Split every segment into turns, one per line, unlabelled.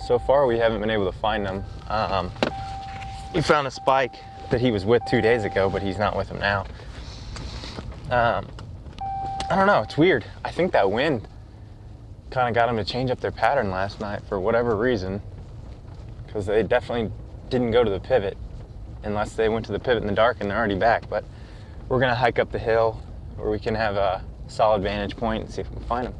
So far, we haven't been able to find him. We found a spike that he was with 2 days ago, but he's not with him now. I don't know, it's weird. I think that wind kind of got them to change up their pattern last night for whatever reason, because they definitely didn't go to the pivot unless they went to the pivot in the dark and they're already back. But we're gonna hike up the hill where we can have a solid vantage point and see if we can find them.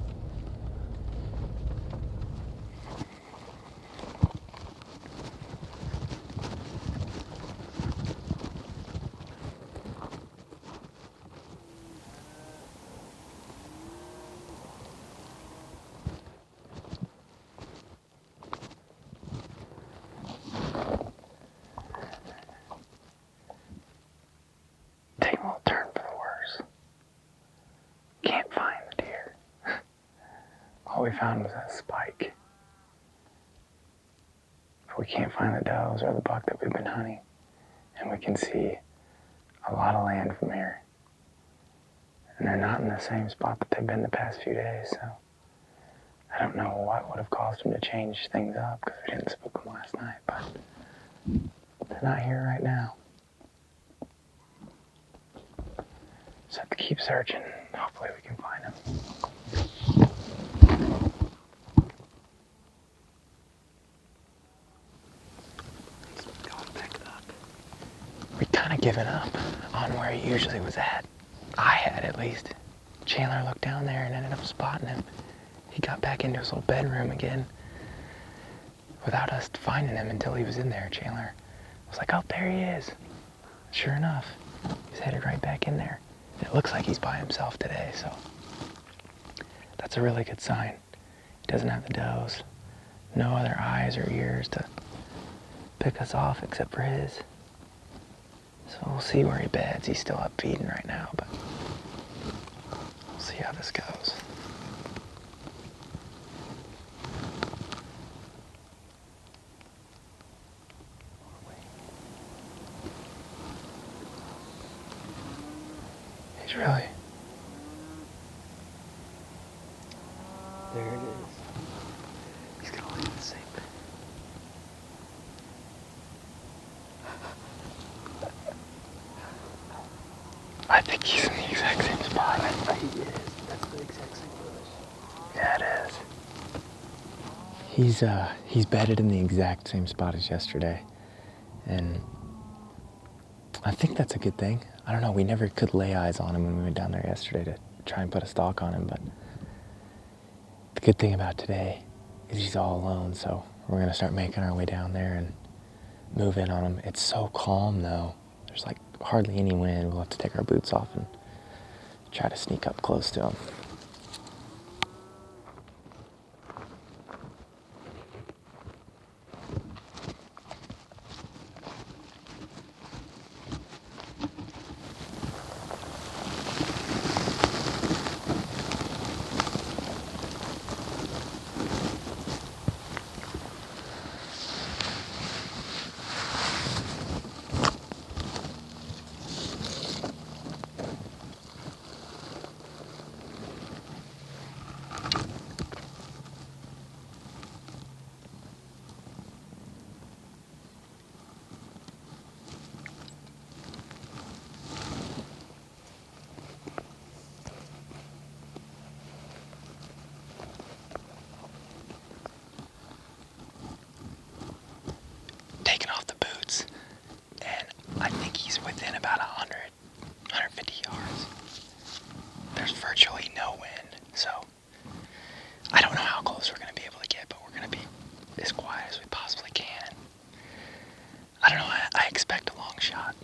Take a little turn for the worse. Can't find the deer. All we found was that spike. But we can't find the does or the buck that we've been hunting. And we can see a lot of land from here. And they're not in the same spot that they've been the past few days, so I don't know what would have caused them to change things up, because we didn't spook them last night, but they're not here right now. Just have to keep searching. Hopefully we can find them. We'd kind of given up on where he usually was at. I had, at least. Chandler looked down there and ended up spotting him. He got back into his little bedroom again without us finding him until he was in there. Chandler was like, oh, there he is. Sure enough, he's headed right back in there. It looks like he's by himself today, so that's a really good sign. He doesn't have the does. No other eyes or ears to pick us off except for his. So we'll see where he beds. He's still up feeding right now, but we'll see how this goes. He's really... There it is. He's gonna lay in the same bed. I think he's in the exact same spot. He is. That's the exact same bush. Yeah, it is. He's bedded in the exact same spot as yesterday. And I think that's a good thing. I don't know, we never could lay eyes on him when we went down there yesterday to try and put a stalk on him, but the good thing about today is he's all alone, so we're gonna start making our way down there and move in on him. It's so calm though. There's like hardly any wind. We'll have to take our boots off and try to sneak up close to him. Taking off the boots, and I think he's within about 100, 150 yards. There's virtually no wind, so I don't know how close we're gonna be able to get, but we're gonna be as quiet as we possibly can. I don't know, I expect a long shot.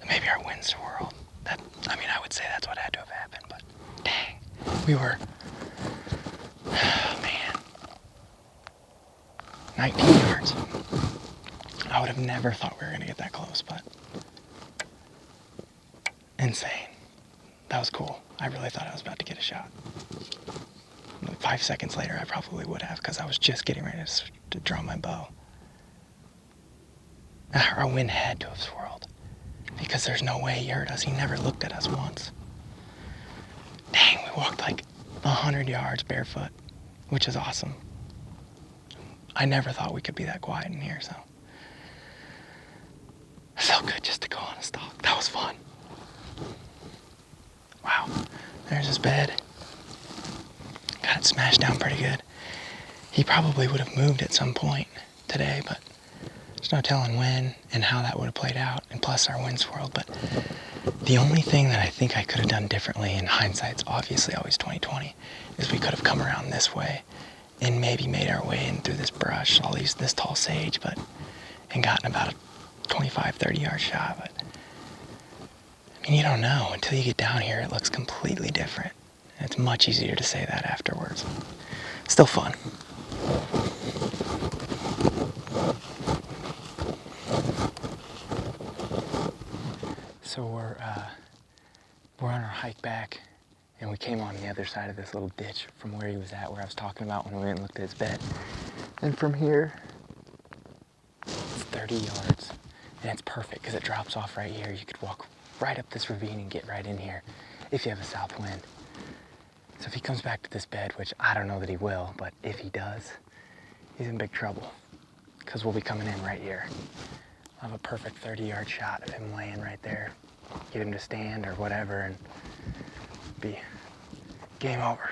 maybe our wind swirled. I would say that's what had to have happened, but dang, we were, man, 19 yards. I would have never thought we were gonna get that close, but insane. That was cool. I really thought I was about to get a shot. 5 seconds later, I probably would have, because I was just getting ready to draw my bow. Our wind had to have swirled, because there's no way he heard us. He never looked at us once. Dang, we walked like 100 yards barefoot, which is awesome. I never thought we could be that quiet in here, so. It felt good just to go on a stalk. That was fun. Wow, there's his bed. Got it smashed down pretty good. He probably would have moved at some point today, but there's no telling when and how that would have played out, and plus our wind swirled. But the only thing that I think I could have done differently, in hindsight's obviously always 20/20, is we could have come around this way and maybe made our way in through this brush, this tall sage, and gotten about a 25, 30 yard shot. But I mean, you don't know until you get down here. It looks completely different. And it's much easier to say that afterwards. Still fun. So we're on our hike back, and we came on the other side of this little ditch from where he was at, where I was talking about when we went and looked at his bed. And from here, it's 30 yards, and it's perfect because it drops off right here. You could walk right up this ravine and get right in here if you have a south wind. So if he comes back to this bed, which I don't know that he will, but if he does, he's in big trouble, because we'll be coming in right here. I'll have a perfect 30-yard shot of him laying right there. Get him to stand or whatever, and be game over.